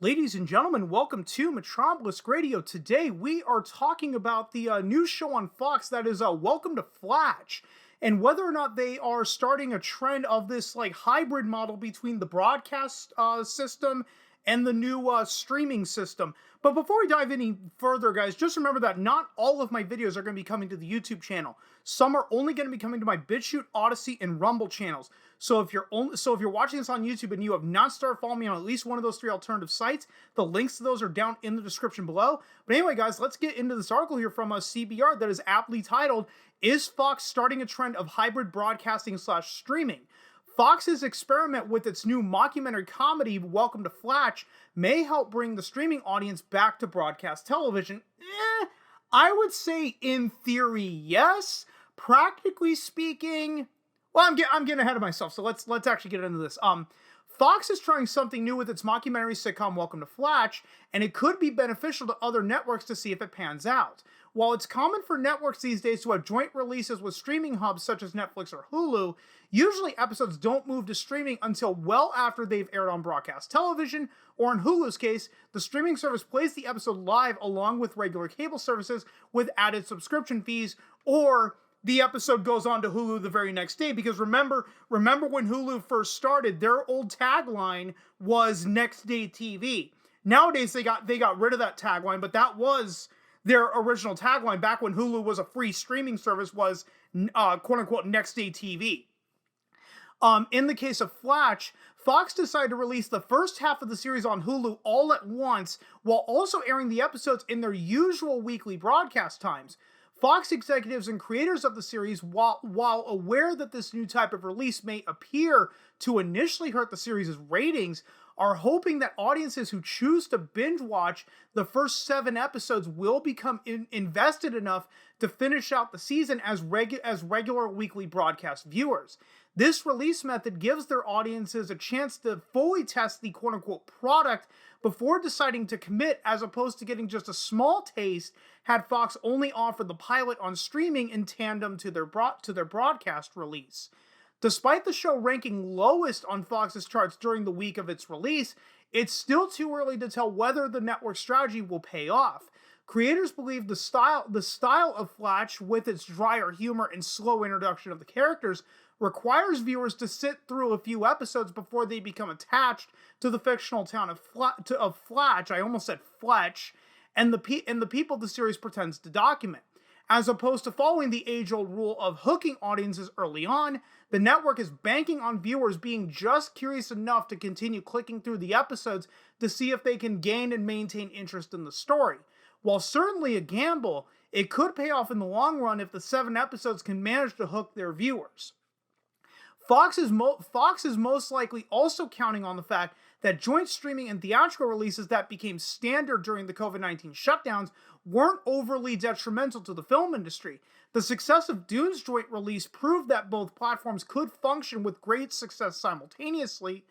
Ladies and gentlemen, welcome to Metropolis Radio. Today we are talking about the new show on Fox that is Welcome to Flatch, and whether or not they are starting a trend of this like hybrid model between the broadcast system and the new streaming system. But before we dive any further, guys, just remember that not all of my videos are going to be coming to the YouTube channel. Some are only going to be coming to my BitChute, Odyssey, and Rumble channels. So if you're watching this on YouTube and you have not started following me on at least one of those three alternative sites, the links to those are down in the description below. But anyway, guys, let's get into this article here from CBR that is aptly titled, "Is Fox Starting a Trend of Hybrid Broadcasting / Streaming?" Fox's experiment with its new mockumentary comedy, Welcome to Flatch, may help bring the streaming audience back to broadcast television. I would say in theory, yes. Practically speaking, well, I'm getting ahead of myself, so let's actually get into this. Fox is trying something new with its mockumentary sitcom Welcome to Flatch, and it could be beneficial to other networks to see if it pans out. While it's common for networks these days to have joint releases with streaming hubs such as Netflix or Hulu, usually episodes don't move to streaming until well after they've aired on broadcast television, or in Hulu's case, the streaming service plays the episode live along with regular cable services with added subscription fees, or the episode goes on to Hulu the very next day. Because remember when Hulu first started, their old tagline was next day TV. Nowadays they got rid of that tagline, but that was their original tagline back when Hulu was a free streaming service, was quote unquote next day TV. In the case of Flatch, Fox decided to release the first half of the series on Hulu all at once, while also airing the episodes in their usual weekly broadcast times. Fox executives and creators of the series, while aware that this new type of release may appear to initially hurt the series' ratings, are hoping that audiences who choose to binge watch the first 7 episodes will become invested enough to finish out the season as regular weekly broadcast viewers. This release method gives their audiences a chance to fully test the quote-unquote product before deciding to commit, as opposed to getting just a small taste had Fox only offered the pilot on streaming in tandem to their broadcast release. Despite the show ranking lowest on Fox's charts during the week of its release, it's still too early to tell whether the network's strategy will pay off. Creators believe the style of Flatch, with its drier humor and slow introduction of the characters, requires viewers to sit through a few episodes before they become attached to the fictional town of Flatch. I almost said Fletch, and the people the series pretends to document. As opposed to following the age-old rule of hooking audiences early on, the network is banking on viewers being just curious enough to continue clicking through the episodes to see if they can gain and maintain interest in the story. While certainly a gamble, it could pay off in the long run if the 7 episodes can manage to hook their viewers. Fox is most likely also counting on the fact that joint streaming and theatrical releases that became standard during the COVID-19 shutdowns weren't overly detrimental to the film industry. The success of Dune's joint release proved that both platforms could function with great success simultaneously,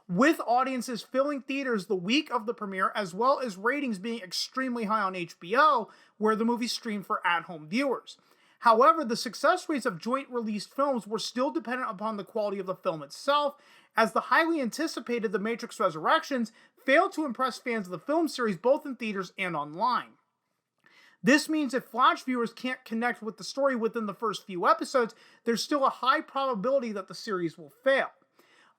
with audiences filling theaters the week of the premiere, as well as ratings being extremely high on HBO, where the movie streamed for at-home viewers. However, the success rates of joint-released films were still dependent upon the quality of the film itself, as the highly anticipated The Matrix Resurrections failed to impress fans of the film series both in theaters and online. This means if Flash viewers can't connect with the story within the first few episodes, there's still a high probability that the series will fail.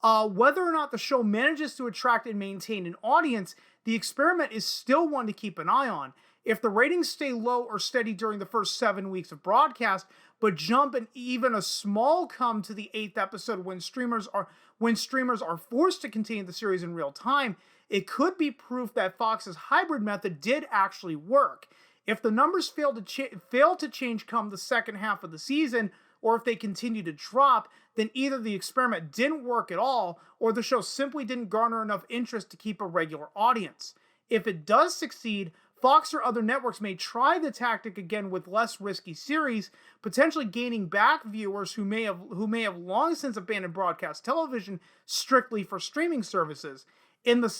Whether or not the show manages to attract and maintain an audience, the experiment is still one to keep an eye on. If the ratings stay low or steady during the first 7 weeks of broadcast, but jump and even a small come to the 8th episode when streamers are forced to continue the series in real time, it could be proof that Fox's hybrid method did actually work. If the numbers fail to change come the second half of the season, or if they continue to drop, then either the experiment didn't work at all, or the show simply didn't garner enough interest to keep a regular audience. If it does succeed, Fox or other networks may try the tactic again with less risky series, potentially gaining back viewers who may have long since abandoned broadcast television strictly for streaming services. In this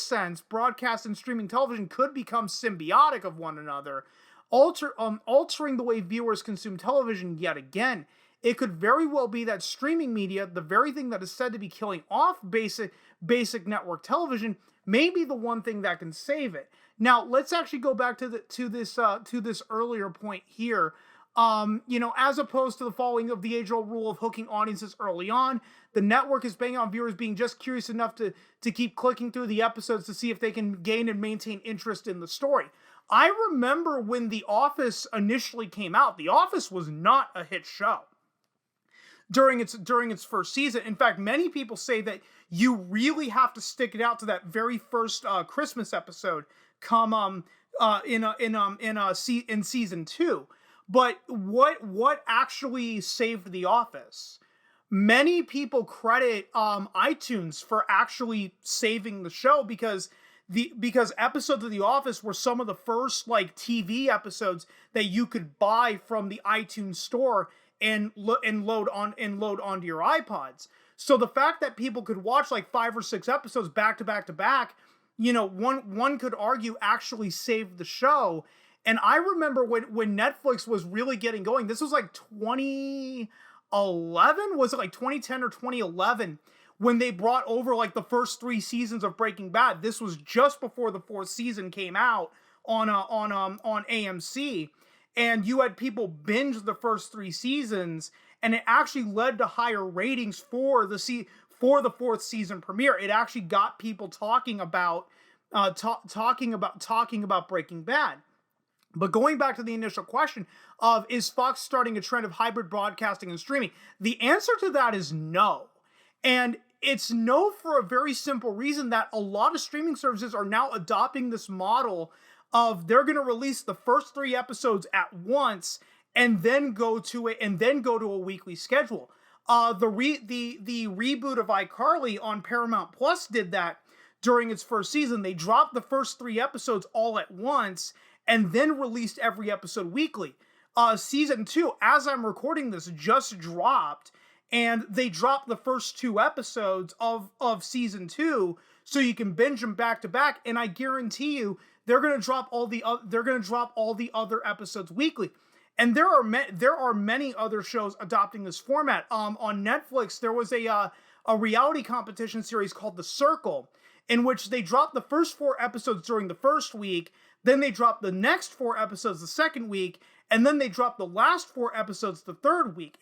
sense, broadcast and streaming television could become symbiotic of one another, altering the way viewers consume television yet again. it could very well be that streaming media, the very thing that is said to be killing off basic network television, may be the one thing that can save it. Now, let's actually go back to this earlier point here. As opposed to the following of the age-old rule of hooking audiences early on, the network is banging on viewers being just curious enough to keep clicking through the episodes to see if they can gain and maintain interest in the story. I remember when The Office initially came out, The Office was not a hit show during its first season. In fact, many people say that you really have to stick it out to that very first Christmas episode come in season 2. But what actually saved The Office? Many people credit iTunes for actually saving the show because episodes of The Office were some of the first like TV episodes that you could buy from the iTunes store and load onto your iPods. So the fact that people could watch like 5 or 6 episodes back to back to back, one could argue actually saved the show. And I remember when Netflix was really getting going, this was like 2011, was it like 2010 or 2011, when they brought over like the first 3 seasons of Breaking Bad. This was just before the 4th season came out on AMC, and you had people binge the first 3 seasons, and it actually led to higher ratings for the 4th season premiere. It actually got people talking about Breaking Bad. But going back to the initial question of, is Fox starting a trend of hybrid broadcasting and streaming? The answer to that is no. And it's no for a very simple reason, that a lot of streaming services are now adopting this model of they're going to release the first 3 episodes at once and then go to a weekly schedule. The reboot of iCarly on Paramount Plus did that during its first season. They dropped the first 3 episodes all at once and then released every episode weekly. Season 2, as I'm recording this, just dropped, and they dropped the first 2 episodes of season 2, so you can binge them back to back. And I guarantee you, they're gonna drop all the other episodes weekly. And there are many other shows adopting this format. On Netflix, there was a reality competition series called The Circle, in which they dropped the first 4 episodes during the first week. Then they dropped the next 4 episodes the second week, and then they dropped the last 4 episodes the third week.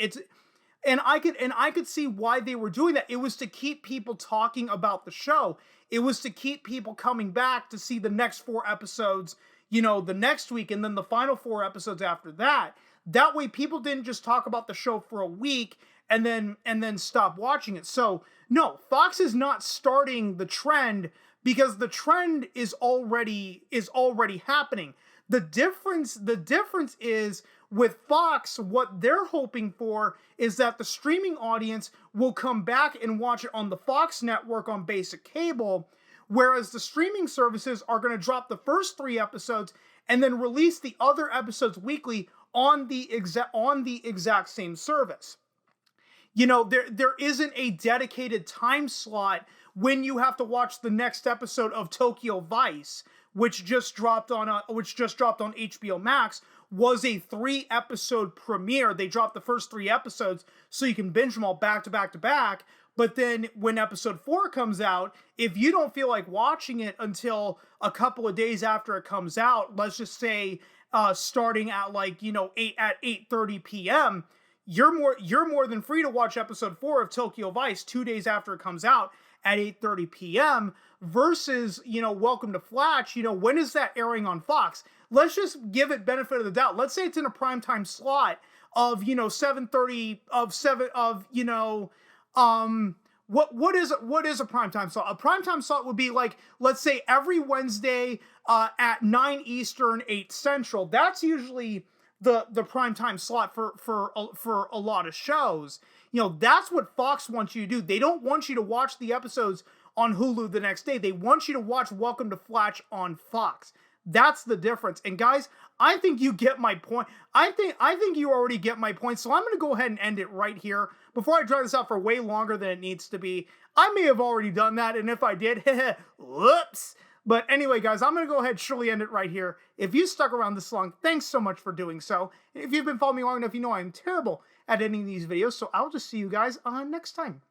I could see why they were doing that. It was to keep people talking about the show. It was to keep people coming back to see the next 4 episodes, the next week, and then the final 4 episodes after that. That way, people didn't just talk about the show for a week and then stop watching it. So no, Fox is not starting the trend, because the trend is already happening. The difference is, with Fox, what they're hoping for is that the streaming audience will come back and watch it on the Fox network on basic cable, whereas the streaming services are going to drop the first 3 episodes and then release the other episodes weekly on the exact same service. There isn't a dedicated time slot when you have to watch the next episode of Tokyo Vice, which just dropped on HBO Max, was a 3-episode premiere. They dropped the first 3 episodes so you can binge them all back to back to back. But then when episode 4 comes out, if you don't feel like watching it until a couple of days after it comes out, let's just say starting at 8:30 p.m., you're more than free to watch episode 4 of Tokyo Vice 2 days after it comes out at 8:30 p.m. versus, Welcome to Flatch, when is that airing on Fox? Let's just give it benefit of the doubt. Let's say it's in a primetime slot of, 7:30 what is a primetime slot? A primetime slot would be like, let's say every Wednesday at 9 Eastern, 8 Central. That's usually the primetime slot for a lot of shows. That's what Fox wants you to do. They don't want you to watch the episodes on Hulu the next day. They want you to watch Welcome to Flatch on Fox. That's the difference. And guys, I think you get my point. I think you already get my point. So I'm going to go ahead and end it right here before I drag this out for way longer than it needs to be. I may have already done that, and if I did, whoops. But anyway, guys, I'm going to go ahead and surely end it right here. If you stuck around this long, thanks so much for doing so. If you've been following me long enough, you know I'm terrible at editing these videos. So I'll just see you guys next time.